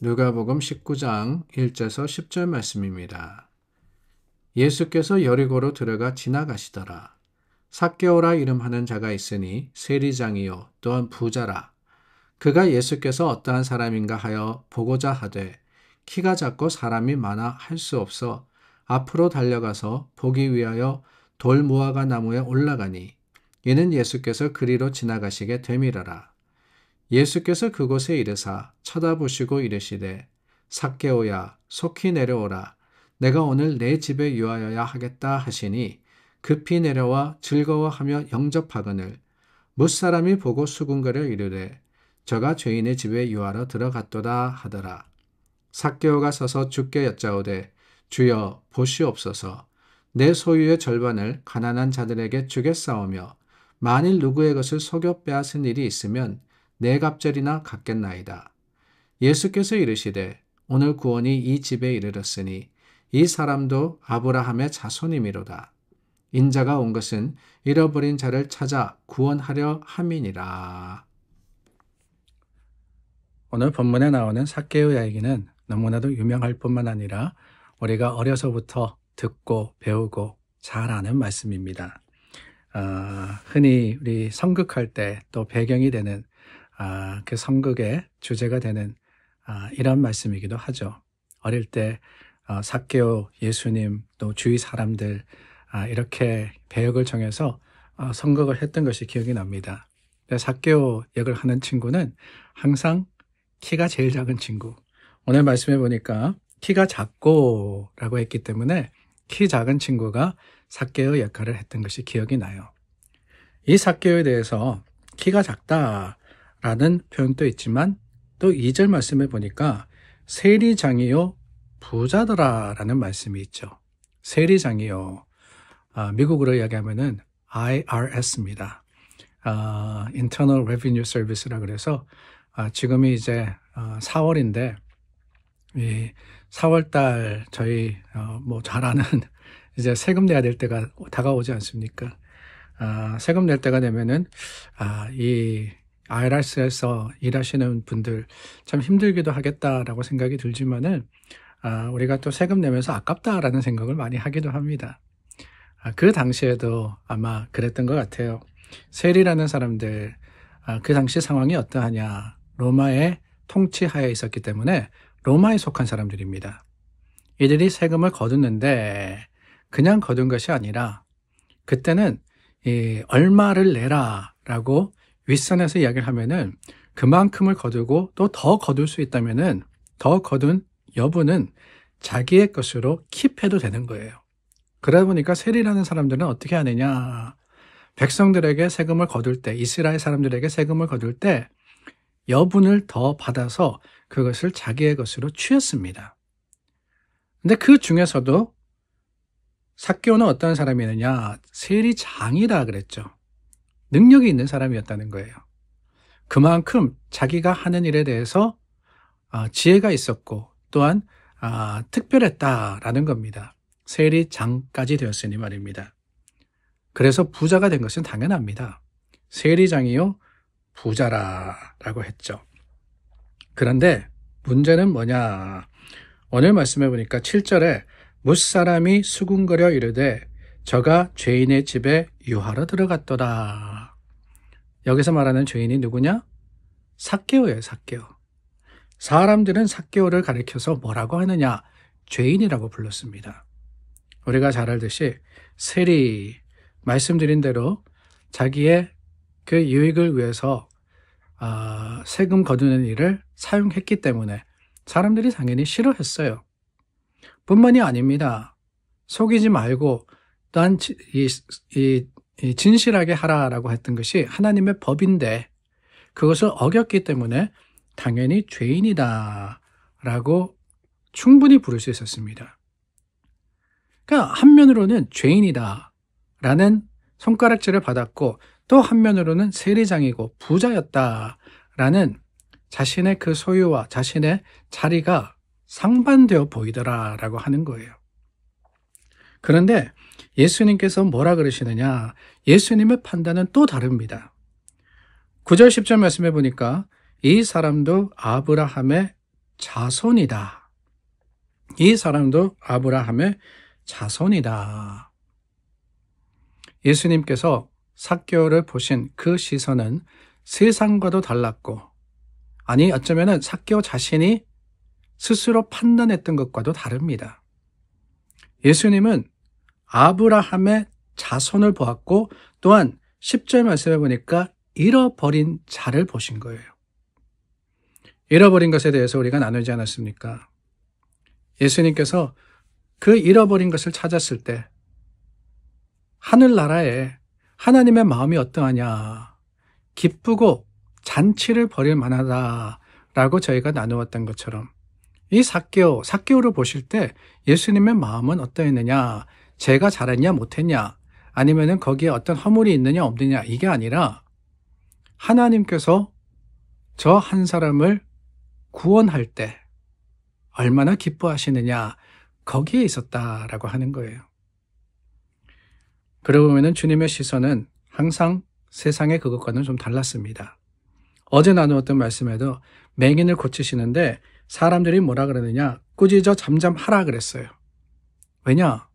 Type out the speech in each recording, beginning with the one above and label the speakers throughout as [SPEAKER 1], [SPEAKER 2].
[SPEAKER 1] 누가복음 19장 1절에서 10절 말씀입니다. 예수께서 여리고로 들어가 지나가시더라. 삭개오라 이름하는 자가 있으니 세리장이요 또한 부자라. 그가 예수께서 어떠한 사람인가 하여 보고자 하되 키가 작고 사람이 많아 할 수 없어 앞으로 달려가서 보기 위하여 돌 무화과 나무에 올라가니 이는 예수께서 그리로 지나가시게 되밀어라. 예수께서 그곳에 이르사 쳐다보시고 이르시되 삭개오야 속히 내려오라. 내가 오늘 내 집에 유하여야 하겠다 하시니 급히 내려와 즐거워하며 영접하거늘 뭇사람이 보고 수군거려 이르되 저가 죄인의 집에 유하러 들어갔도다 하더라. 삭개오가 서서 주께 여짜오되 주여 보시옵소서. 내 소유의 절반을 가난한 자들에게 주겠사오며 만일 누구의 것을 속여 빼앗은 일이 있으면 네 갑절이나 갚겠나이다. 예수께서 이르시되 오늘 구원이 이 집에 이르렀으니 이 사람도 아브라함의 자손이미로다. 인자가 온 것은 잃어버린 자를 찾아 구원하려 함이니라.
[SPEAKER 2] 오늘 본문에 나오는 삭개오 이야기는 너무나도 유명할 뿐만 아니라 우리가 어려서부터 듣고 배우고 잘 아는 말씀입니다. 흔히 우리 성극할 때 또 배경이 되는 그 성극의 주제가 되는 이런 말씀이기도 하죠. 어릴 때 삭개오, 예수님, 또 주위 사람들 이렇게 배역을 정해서 성극을 했던 것이 기억이 납니다. 삭개오 역을 하는 친구는 항상 키가 제일 작은 친구. 오늘 말씀해 보니까 키가 작고 라고 했기 때문에 키 작은 친구가 삭개오 역할을 했던 것이 기억이 나요. 이 삭개오에 대해서 키가 작다라는 표현도 있지만 또 2절 말씀에 보니까 세리장이요 부자더라 라는 말씀이 있죠. 세리장이요. 미국으로 이야기하면은 IRS입니다. Internal Revenue Service라 그래서 지금이 이제 4월인데 이 4월달 저희 뭐 잘 아는 이제 세금 내야 될 때가 다가오지 않습니까? 세금 낼 때가 되면은 이 IRS에서 일하시는 분들 참 힘들기도 하겠다라고 생각이 들지만은 우리가 또 세금 내면서 아깝다라는 생각을 많이 하기도 합니다. 그 당시에도 아마 그랬던 것 같아요. 세리라는 사람들 그 당시 상황이 어떠하냐. 로마의 통치하에 있었기 때문에 로마에 속한 사람들입니다. 이들이 세금을 거두는데 그냥 거둔 것이 아니라 그때는 얼마를 내라 라고 윗선에서 이야기를 하면은 그만큼을 거두고 또 더 거둘 수 있다면은 더 거둔 여부는 자기의 것으로 킵해도 되는 거예요. 그러다 보니까 세리라는 사람들은 어떻게 하느냐. 백성들에게 세금을 거둘 때, 이스라엘 사람들에게 세금을 거둘 때 여분을 더 받아서 그것을 자기의 것으로 취했습니다. 근데 그 중에서도 삭개오는 어떤 사람이느냐? 세리장이라 그랬죠. 능력이 있는 사람이었다는 거예요. 그만큼 자기가 하는 일에 대해서 지혜가 있었고 또한 특별했다라는 겁니다. 세리장까지 되었으니 말입니다. 그래서 부자가 된 것은 당연합니다. 세리장이요 부자라라고 했죠. 그런데 문제는 뭐냐? 오늘 말씀해 보니까 7절에 뭇사람이 수군거려 이르되 저가 죄인의 집에 유하러 들어갔도다. 여기서 말하는 죄인이 누구냐? 삭개오예요. 삭개오. 사람들은 삭개오를 가리켜서 뭐라고 하느냐? 죄인이라고 불렀습니다. 우리가 잘 알듯이 세리 말씀드린 대로 자기의 그 유익을 위해서 세금 거두는 일을 사용했기 때문에 사람들이 당연히 싫어했어요. 뿐만이 아닙니다. 속이지 말고 또한 진실하게 하라라고 했던 것이 하나님의 법인데 그것을 어겼기 때문에 당연히 죄인이다라고 충분히 부를 수 있었습니다. 그러니까 한면으로는 죄인이다라는 손가락질을 받았고 또 한면으로는 세리장이고 부자였다라는 자신의 그 소유와 자신의 자리가 상반되어 보이더라라고 하는 거예요. 그런데 예수님께서 뭐라 그러시느냐? 예수님의 판단은 또 다릅니다. 9절 10절 말씀해 보니까 이 사람도 아브라함의 자손이다. 이 사람도 아브라함의 자손이다. 예수님께서 삭개오를 보신 그 시선은 세상과도 달랐고, 아니 어쩌면 삭개오 자신이 스스로 판단했던 것과도 다릅니다. 예수님은 아브라함의 자손을 보았고, 또한 10절 말씀에 보니까 잃어버린 자를 보신 거예요. 잃어버린 것에 대해서 우리가 나누지 않았습니까? 예수님께서 그 잃어버린 것을 찾았을 때 하늘나라에 하나님의 마음이 어떠하냐, 기쁘고 잔치를 벌일 만하다라고 저희가 나누었던 것처럼, 이 삭개오를 보실 때 예수님의 마음은 어떠했느냐, 제가 잘했냐 못했냐, 아니면은 거기에 어떤 허물이 있느냐 없느냐, 이게 아니라 하나님께서 저 한 사람을 구원할 때 얼마나 기뻐하시느냐, 거기에 있었다라고 하는 거예요. 그러고 보면 주님의 시선은 항상 세상의 그것과는 좀 달랐습니다. 어제 나누었던 말씀에도 맹인을 고치시는데 사람들이 뭐라 그러느냐, 꾸짖어 잠잠하라 그랬어요. 왜냐?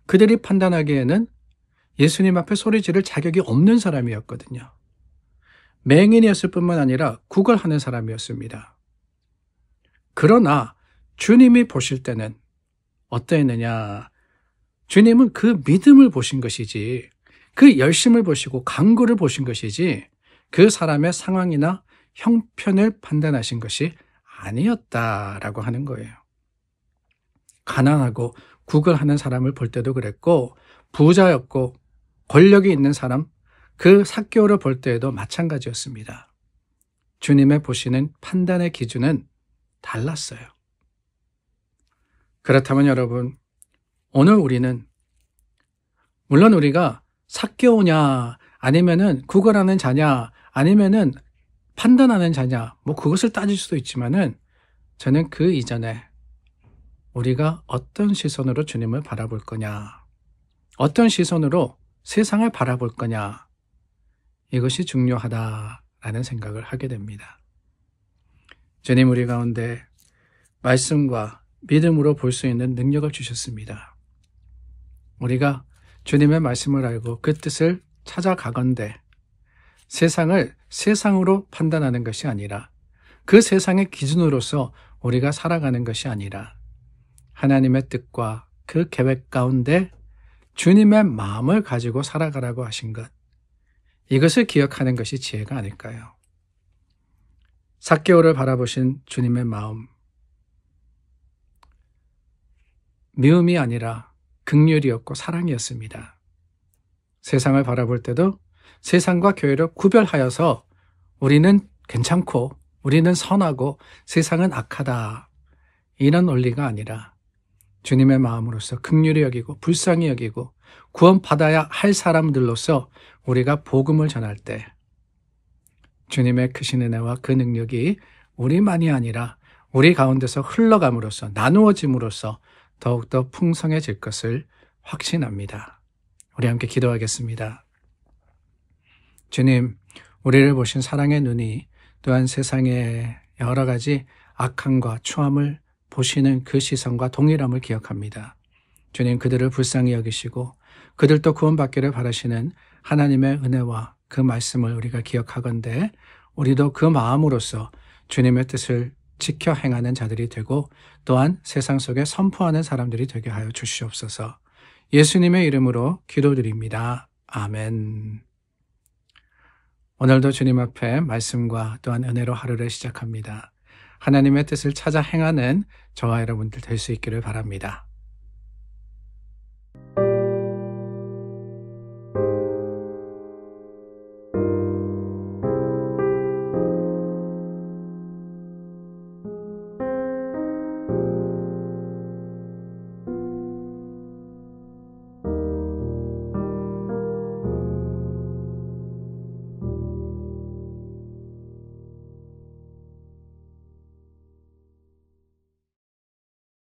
[SPEAKER 2] 그들이 판단하기에는 예수님 앞에 소리 지를 자격이 없는 사람이었거든요. 맹인이었을 뿐만 아니라 구걸하는 사람이었습니다. 그러나 주님이 보실 때는 어떠했느냐? 주님은 그 믿음을 보신 것이지, 그 열심을 보시고 간구를 보신 것이지, 그 사람의 상황이나 형편을 판단하신 것이 아니었다라고 하는 거예요. 가난하고 구걸하는 사람을 볼 때도 그랬고, 부자였고 권력이 있는 사람, 그 삭개오를 볼 때에도 마찬가지였습니다. 주님의 보시는 판단의 기준은 달랐어요. 그렇다면 여러분, 오늘 우리는 물론 우리가 삭개오냐, 아니면은 구걸하는 자냐, 아니면은 판단하는 자냐, 뭐 그것을 따질 수도 있지만은, 저는 그 이전에 우리가 어떤 시선으로 주님을 바라볼 거냐, 어떤 시선으로 세상을 바라볼 거냐, 이것이 중요하다라는 생각을 하게 됩니다. 주님 우리 가운데 말씀과 믿음으로 볼 수 있는 능력을 주셨습니다. 우리가 주님의 말씀을 알고 그 뜻을 찾아가건대 세상을 세상으로 판단하는 것이 아니라, 그 세상의 기준으로서 우리가 살아가는 것이 아니라, 하나님의 뜻과 그 계획 가운데 주님의 마음을 가지고 살아가라고 하신 것, 이것을 기억하는 것이 지혜가 아닐까요? 삭개오를 바라보신 주님의 마음, 미움이 아니라 긍휼이었고 사랑이었습니다. 세상을 바라볼 때도 세상과 교회를 구별하여서 우리는 괜찮고 우리는 선하고 세상은 악하다, 이런 논리가 아니라 주님의 마음으로서 긍휼히 여기고 불쌍히 여기고 구원받아야 할 사람들로서 우리가 복음을 전할 때 주님의 크신 은혜와 그 능력이 우리만이 아니라 우리 가운데서 흘러감으로써, 나누어짐으로써 더욱더 풍성해질 것을 확신합니다. 우리 함께 기도하겠습니다. 주님, 우리를 보신 사랑의 눈이 또한 세상의 여러 가지 악함과 추함을 보시는 그 시선과 동일함을 기억합니다. 주님, 그들을 불쌍히 여기시고 그들도 구원받기를 바라시는 하나님의 은혜와 그 말씀을 우리가 기억하건대 우리도 그 마음으로서 주님의 뜻을 지켜 행하는 자들이 되고, 또한 세상 속에 선포하는 사람들이 되게 하여 주시옵소서. 예수님의 이름으로 기도드립니다. 아멘. 오늘도 주님 앞에 말씀과 또한 은혜로 하루를 시작합니다. 하나님의 뜻을 찾아 행하는 저와 여러분들 될 수 있기를 바랍니다.